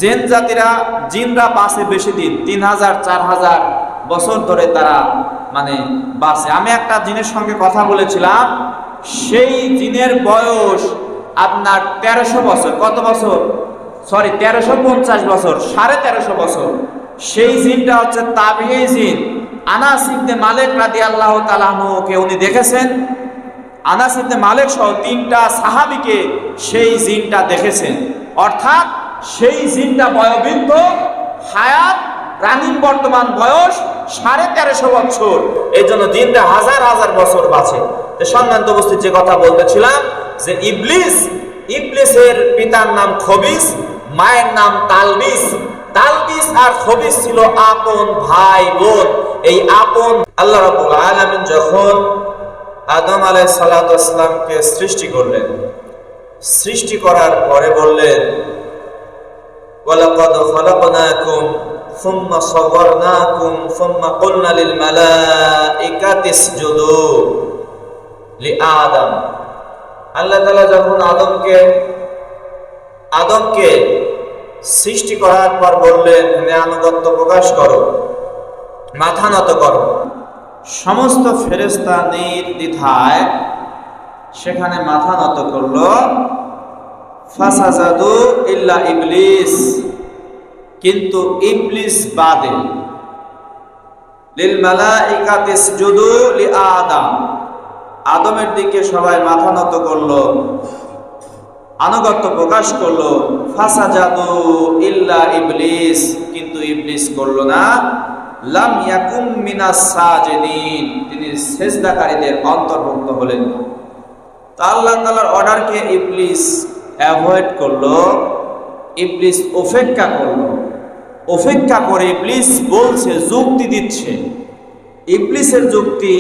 জিন জাতিরা জিনরা বাঁচে বেশি দিন, 3000-4000 বছর ধরে তারা বাঁচে। আমি একটা জিনের সঙ্গে কথা বলেছিলাম, সেই জিনের বয়স আপনার 1300 বছর। কত বছর? 1350 বছর, 1350 বছর। সেই জিনটা হচ্ছে তাবিঈ জিন। আনাস ইবনে মালিক রাদিয়াল্লাহু তাআলা আনহুকে উনি দেখেছেন। আনাস ইবনে মালিক সহ 3টা সাহাবীকে সেই জিনটা দেখেছেন। অর্থাৎ সেই জিনটা বয়োবৃদ্ধ, হায়াত রানিং বর্তমান বয়স 1350 বছর। এই জন্য জিনটা হাজার হাজার বছর বাঁচে। সম্মানিত উপস্থিত, যে কথা বলতেছিলাম যে ইবলিসের পিতার নাম খবিস, মায়ের নাম তালবিস। তালবিস আর খবিস ছিল আপন ভাই বোন। এই আপন আল্লাহ রাব্বুল আলামিন যখন আদম আলাইহিস সালাতু ওয়াস সালামকে সৃষ্টি করলেন, সৃষ্টি করার পরে বললেন ওয়ালাকাদ খালাকনাকুম সুম্মা সাওয়ারনাকুম সুম্মা কুলনা লিল মালাইকাতি ইসজুদু লিআদম। আল্লাহ তাআলা যখন আদমকে সৃষ্টি করার পর বললেন তুমি আনুগত্য প্রকাশ করো, মাথা নত করো। সমস্ত ফেরেশতা নির্দ্বিধায় সেখানে মাথা নত করলো। ফাসাজাদু ইল্লা ইবলিস, কিন্তু ইবলিস বাদে। লিল মালাইকাতি ইসজুদু লিআদম, আদমের দিকে সবাই মাথা নত করলো, আনুগত্য প্রকাশ করলো। ফাসাজাদু ইল্লা ইবলিস, কিন্তু ইবলিস করলো না। লাম ইয়াকুম মিনাস সাজিদিন, তিনি সিজদাকারীদের অন্তর্ভুক্ত হলেন না। তো আল্লাহ তাআলার অর্ডারকে ইবলিস অ্যাভয়েড করলো, ইবলিস উপেক্ষা করলো। উপেক্ষা করে ইবলিস বলছে, যুক্তি দিচ্ছে। ইবলিসের যুক্তি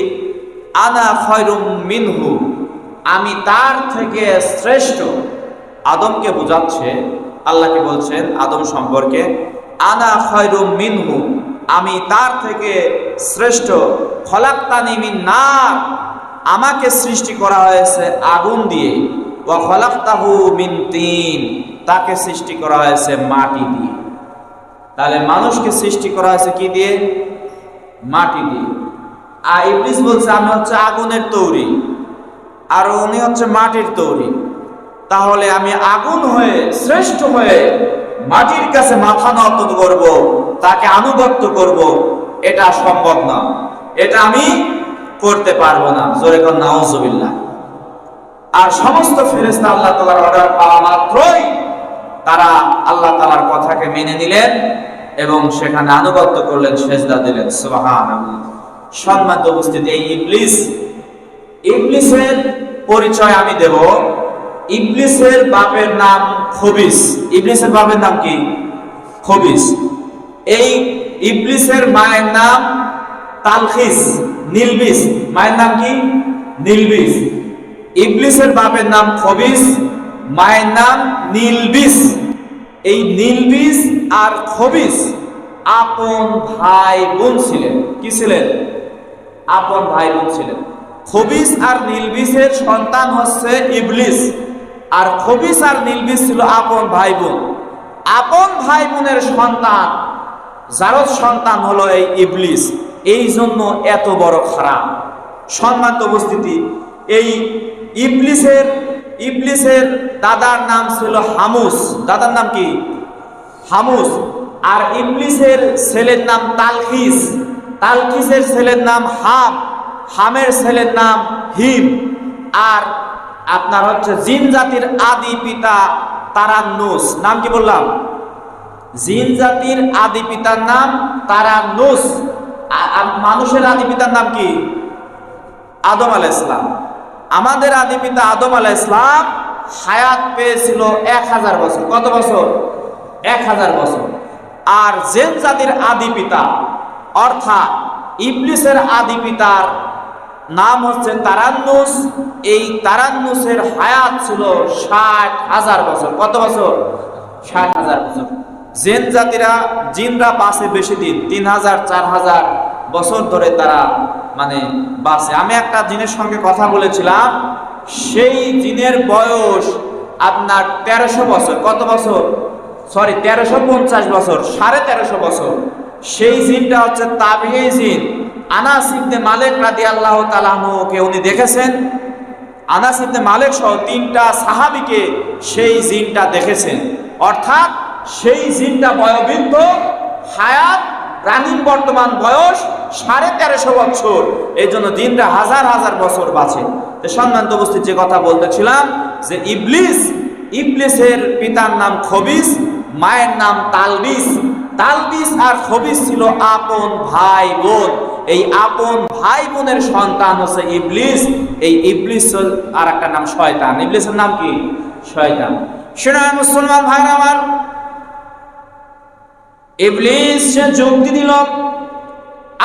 আনা খায়রুম মিনহু, আমি তার থেকে শ্রেষ্ঠ। আদমকে বোঝাচ্ছে, আল্লাহকে বলছেন আদম সম্পর্কে আনা খায়রুম মিনহু, আমি তার থেকে শ্রেষ্ঠ। খলাকতানি মিন নার, আমাকে সৃষ্টি করা হয়েছে আগুন দিয়ে। ওয়া খলাকতাহু মিন তিন, তাকে সৃষ্টি করা হয়েছে মাটি দিয়ে। তাহলে মানুষকে সৃষ্টি করা হয়েছে কি দিয়ে? মাটি দিয়ে। আর ইবলিস বলছে আমি হচ্ছে আগুনের তৈরি, আর উনি হচ্ছে মাটির তৈরি। তাহলে আমি আগুন হয়ে, শ্রেষ্ঠ হয়ে মাটির কাছে মাথা নত করব, তাকে আনুগত্য করব, এটা সম্ভব না, এটা আমি করতে পারবো না। জোরে কোন নাউজুবিল্লাহ। আর সমস্ত ফেরেশতা আল্লাহ তাআলার অর্ডার পাওয়া মাত্রই তারা আল্লাহ তাআলার কথাকে মেনে নিলেন এবং সেখানে আনুগত্য করলেন, সেজদা দিলেন। সুবহানাল্লাহ। সম্মানিত উপস্থিতি, এই ইবলিসের পরিচয় আমি দেব। ইবলিসের বাপের নাম খবিস। ইবলিসের বাপের নাম কি? খবিস। এই ইবলিসের মায়ের নাম তালখিস, নিলবিস। মায়ের নাম কি? নিলবিস। ইবলিসের বাপের নাম খবিস, মায়ের নাম নিলবিস। এই নিলবিস আর খবিস আপন ভাই বোন ছিলেন। কি ছিলেন? আপন ভাই বোন ছিলেন। খবিস আর নিলবিসের সন্তান হচ্ছে ইবলিস, আর খবিস আর নিলবিস ছিল আপন ভাই বোন। আপন ভাই বোনের সন্তান, জারজ সন্তান হলো এই ইবলিস। এই জন্য এত বড় খারাপ। সম্মানিত উপস্থিতি, এই ইবলিসের দাদার নাম ছিল হামুস। দাদার নাম কি? হামুস। আর ইবলিসের ছেলের নাম তালখিস। তালখিসের ছেলের নাম হাম। হামের ছেলের নাম হিম। আর আপনার হচ্ছে জিন জাতির আদি পিতা তারান্নুস। নাম কি বললাম? জিন জাতির আদি পিতার নাম তারান্নুস। মানুষের আদি পিতার নাম কি? আদম আলাইহিস সালাম। আমাদের আদি পিতা আদম আলাইহিস সালাম হায়াত পেয়েছিল 1000 বছর। কত বছর? 1000 বছর। আর জিন জাতির আদি পিতা অর্থাৎ ইবলিসের আদি পিতার নাম হচ্ছে তারান্নুস। এই তারান্নুসের হায়াত ছিল 60,000 বছর। কত বছর? 60,000 বছর। জিনরা বাঁচে বেশি দিন, 3000-4000 বছর ধরে তারা বাঁচে। আমি একটা জিনের সঙ্গে কথা বলেছিলাম, সেই জিনের বয়স আপনার 1300 বছর। কত বছর? 1350 বছর, 1350 বছর। সেই জিনটা হচ্ছে তাবিঈ জিন। আনাস ইবনে মালিক রাদিয়াল্লাহু তাআলা আনহুকে উনি দেখেছেন। আনাস ইবনে মালিক সহ 3টা সাহাবীকে সেই জিনটা দেখেছেন। অর্থাৎ সেই জিনটা বয়োবৃদ্ধ, হায়াত রানিং বর্তমান বয়স 1350 বছর। এই জন্য জিনটা হাজার হাজার বছর বাঁচে। তো সম্মানিত উপস্থিত, যে কথা বলতেছিলাম যে ইবলিসের পিতার নাম খবিস, মায়ের নাম তালবিস। তালবিস আর খবিস ছিল আপন ভাই বোন। এই আপন ভাই বোনের সন্তান হচ্ছে ইবলিস। এই ইবলিস আর একটা নাম শয়তান। ইবলিসের নাম কি? শয়তান। শুনে মুসলমান ভাইরা আমার, ইবলিস সে যুক্তি দিল।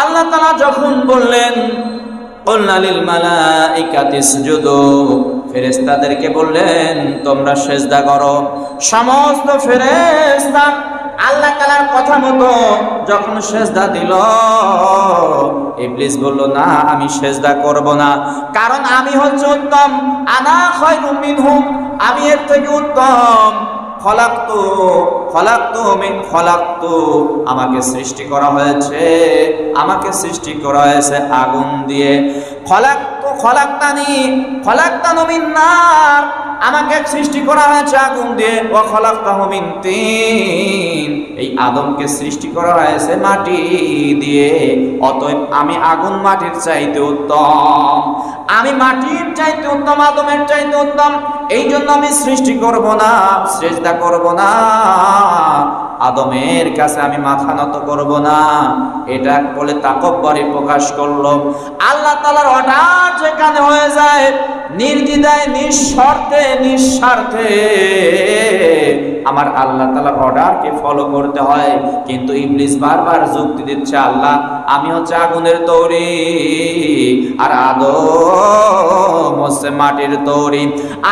আল্লাহ তাআলা যখন বললেন কুলনা লিল মালাইকাতি ইসজুদু, ফেরেশতাদেরকে বললেন তোমরা সিজদা করো। সমস্ত ফেরেশতা আল্লাহ তাআলার কথা মতো যখন সিজদা দিল, ইবলিস বলল না, আমি সিজদা করব না, কারণ আমি হচ্ছে উত্তম। আনা খায়রুম মিনহুম, আমি এর থেকে উত্তম। আমাকে সৃষ্টি করা হয়েছে আগুন দিয়ে। আমাকে সৃষ্টি করা হয়েছে আগুন দিয়ে। এই আদমকে সৃষ্টি করা হয়েছে মাটি দিয়ে। অতএব আমি আগুন মাটির চাইতে উত্তম, আমি মাটির চাইতে উত্তম, আদমের চাইতে উত্তম। এই জন্য আমি সৃষ্টি করব না, সিজদা করব না, আদমের কাছে আমি মাথা নত করব না। এটা বলে তাকব্বরি প্রকাশ করলো। আল্লাহ তাআলার অর্ডার যেখানে হয়ে যায় নির্দ্বিধায়, নিঃস্বার্থে আমার আল্লাহ তাআলার অর্ডারকে ফলো করতে হয়। কিন্তু ইবলিস বারবার যুক্তি দিচ্ছে, আল্লাহ আমি হচ্ছে আগুনের তৈরি আর আদম হচ্ছে মাটির তৈরি।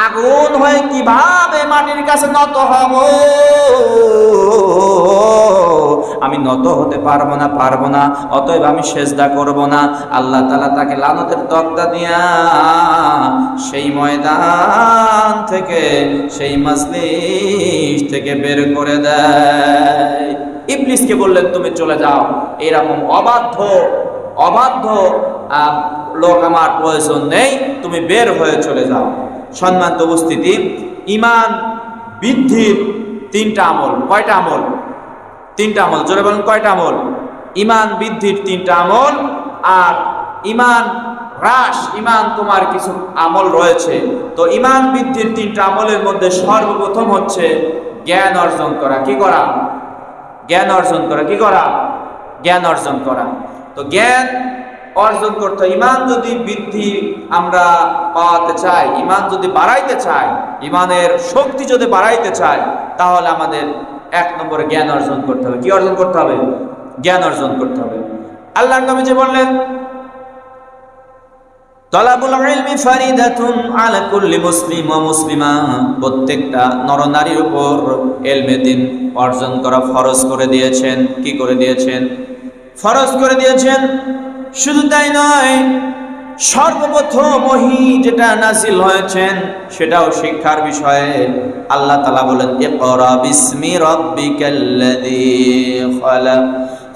আগুন হয়ে কিভাবে মাটির কাছে নত হব? আমি নত হতে পারবো না। অতএব আমি সিজদা করব না। আল্লাহ তাআলা তাকে লানতের তকতা দিয়া সেই ময়দান থেকে, সেই মাজলিস থেকে বের করে দেয়। ইবলিসকে বললেন তুমি চলে যাও, এরকম অবাধ্য লোক আমার প্রয়োজন নেই, তুমি বের হয়ে চলে যাও। সম্মানিত উপস্থিতি, ঈমান বৃদ্ধির 3টা আমল। কয়টা আমল? 3টা আমল। জোরে বলেন কয়টা আমল? ঈমান বৃদ্ধির 3টা আমল। আর ঈমান হ্রাস, ঈমান তোমার কিছু আমল রয়েছে। তো ঈমান বৃদ্ধির 3টা আমলের মধ্যে সর্বপ্রথম হচ্ছে জ্ঞান অর্জন করা। কি করা? জ্ঞান অর্জন করা। কি করা? জ্ঞান অর্জন করা। তো জ্ঞান অর্জন করতে, ঈমান যদি বৃদ্ধি আমরা পাওয়াতে চাই, ঈমান যদি বাড়াইতে চাই, ঈমানের শক্তি যদি বাড়াইতে চাই, তাহলে আমাদের 1 নম্বরে জ্ঞান অর্জন করতে হবে। কি অর্জন করতে হবে? জ্ঞান অর্জন করতে হবে। আল্লাহর নবী যে বললেন তালাবুল ইলমি ফারিদাতুন আলা কুল্লি মুসলিম ওয়া মুসলিমা, প্রত্যেকটা নরনারীর উপর ইলমে দ্বীন অর্জন করা ফরজ করে দিয়েছেন। কি করে দিয়েছেন? ফরজ করে দিয়েছেন। শুধু তাই নয়, সর্বপ্রথম ওহী যেটা নাযিল হয়েছেন সেটাও শিক্ষার বিষয়ে। আল্লাহ তাআলা বলেন ইকরা বিসমি রাব্বিকাল্লাযী খালাক,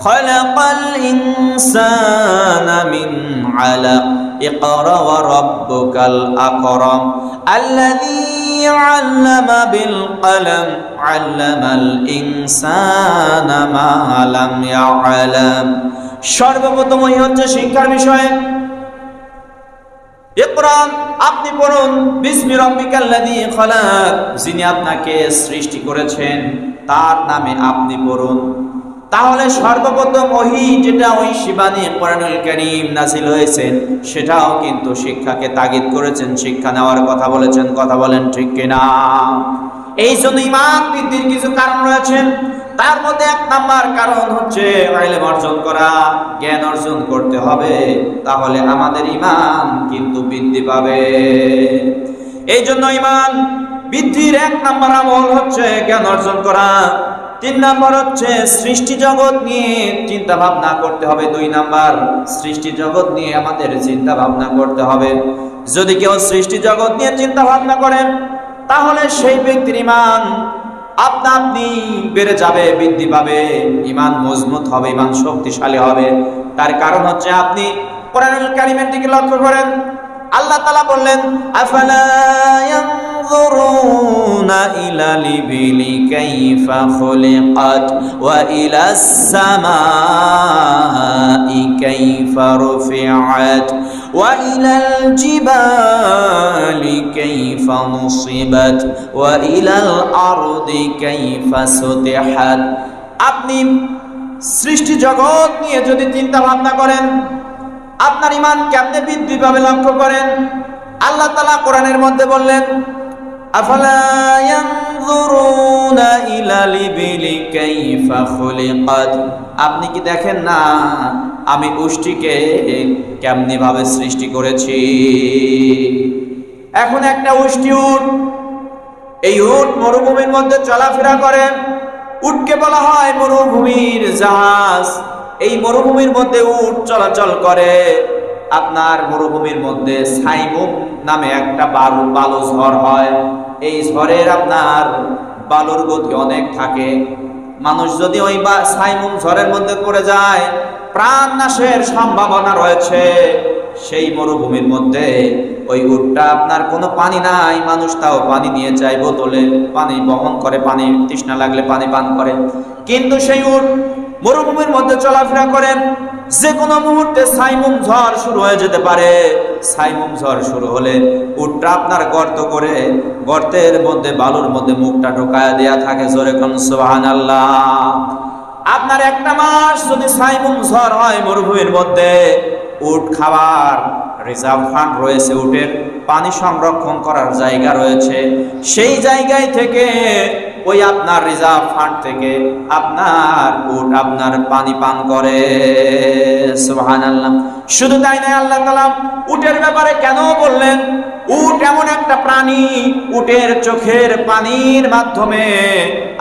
খালাকাল ইনসানা মিন আলাক, ইকরা ওয়া রাব্বুকাল আকরাম, আল্লাযী আল্লামা বিল কলম, আল্লামাল ইনসানা মা লাম ইয়ালাম। সর্বপ্রথম ওই হচ্ছে শিক্ষার বিষয়ে। ইকরা, আপনি পড়ুন, বিসমি রাব্বিকাল্লাযী খালাক, যিনি আপনাকে সৃষ্টি করেছেন তার নামে আপনি পড়ুন। তাহলে সর্বপ্রথম ওহী যেটা ওই শিবানী কোরআনুল কারীম নাযিল হয়েছে সেটাও কিন্তু শিক্ষাকে তাগিদ করেছেন, শিক্ষা নেওয়ার কথা বলেছেন। কথা বলেন ঠিক কিনা? এই জন্য ঈমান বৃদ্ধির কিছু কারণ রয়েছে। তার মধ্যে 1 নাম্বার কারণ হচ্ছে ইলম অর্জন করা, জ্ঞান অর্জন করতে হবে। তাহলে আমাদের ঈমান কিন্তু বৃদ্ধি পাবে। এই জন্য ঈমান বৃদ্ধির 1 নাম্বার আমল হচ্ছে জ্ঞান অর্জন করা। 3 নাম্বার হচ্ছে সৃষ্টি জগৎ নিয়ে চিন্তা ভাবনা করতে হবে। 2 নাম্বার, সৃষ্টি জগৎ নিয়ে আমাদের চিন্তা ভাবনা করতে হবে। যদি কেউ সৃষ্টি জগৎ নিয়ে চিন্তা ভাবনা করেন তাহলে সেই ব্যক্তির ঈমান আপনা আপনি বেড়ে যাবে, বৃদ্ধি পাবে, ঈমান মজবুত হবে, ঈমান শক্তিশালী হবে। তার কারণ হচ্ছে আপনি কোরআনুল কারীমের দিকে লক্ষ্য করেন। আল্লাহ তাআলা বললেন, আফালা ইয়ানজুরুনা ইলাল ইবিলি কাইফা খুলিকাত ওয়া ইলাস সামাই কাইফা রুফিআত ওয়া ইলাল জিবালি কাইফা নুসিবাত ওয়া ইলাল আরদি কাইফা সুতিহাত। আপনি সৃষ্টি জগৎ নিয়ে যদি চিন্তা ভাবনা করেন, আপনার ঈমান কেমনে বৃদ্ধি পাবে লক্ষ্য করেন। আল্লাহ তাআলা কোরআনের মধ্যে বললেন, আফালা ইয়ানজুরুনা ইলাল ইবিলি কাইফা খুলিকাত। আপনি কি দেখেন না আমি উষ্ট্রীকে কেমনি ভাবে সৃষ্টি করেছি। এখন একটা উষ্ট্রী উট, এই উট মরুভূমির মধ্যে চলাফেরা করে। উটকে বলা হয় মরুভূমির জাহাজ। এই মরুভূমির মধ্যে উট চলাচল করে। আপনার মরুভূমির মধ্যে সাইমুম নামে একটা বালু ঝড় হয়। এই ঝড়ের আপনার বালুর গতি অনেক থাকে। মানুষ যদি ওই সাইমুম ঝড়ের মধ্যে পড়ে যায়, প্রাণ নাশের সম্ভাবনা রয়েছে। সেই মরুভূমির মধ্যে ওই উটটা, আপনার কোনো পানি নাই, মানুষ তাও পানি নিয়ে যায় বোতলে, পানি বহন করে, পানি তৃষ্ণা লাগলে পানি পান করে। কিন্তু সেই উট মরুভূমির মধ্যে চলাফেরা করেন, যে কোনো মুহূর্তে সাইমুম ঝড় শুরু হয়ে যেতে পারে। সাইমুম ঝড় শুরু হলে উটটা আপনার গর্ত করে, গর্তের মধ্যে বালুর মধ্যে মুখটা ঢোকায় দেয়া থাকে। জোরে কোন সুবহানাল্লাহ। আপনার একটা মাস যদি সাইমুম ঝড় হয় মরুভূমির মধ্যে, উট খাবার রিজার্ভ ফান্ড রয়েছে, উটের পানি সংরক্ষণ করার জায়গা রয়েছে। সেই জায়গায় থেকে, ওই আপনার রিজার্ভ ফান্ড থেকে আপনার উট আপনার পানি পান করে। সুবহানাল্লাহ। শুধু তাই নয়, আল্লাহ তাআলা উটের ব্যাপারে কেন বললেন? উট এমন একটা প্রাণী, উটের চোখের পানির মাধ্যমে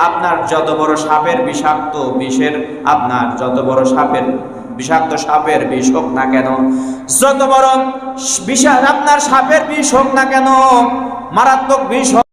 আপনার যত বড় সাপের বিষাক্ত বিষের, আপনার যত বড় সাপের বিষাক্ত সাপের বিষ হোক না কেন, যত বড় আপনার সাপের বিষ হোক না কেন, মারাত্মক বিষ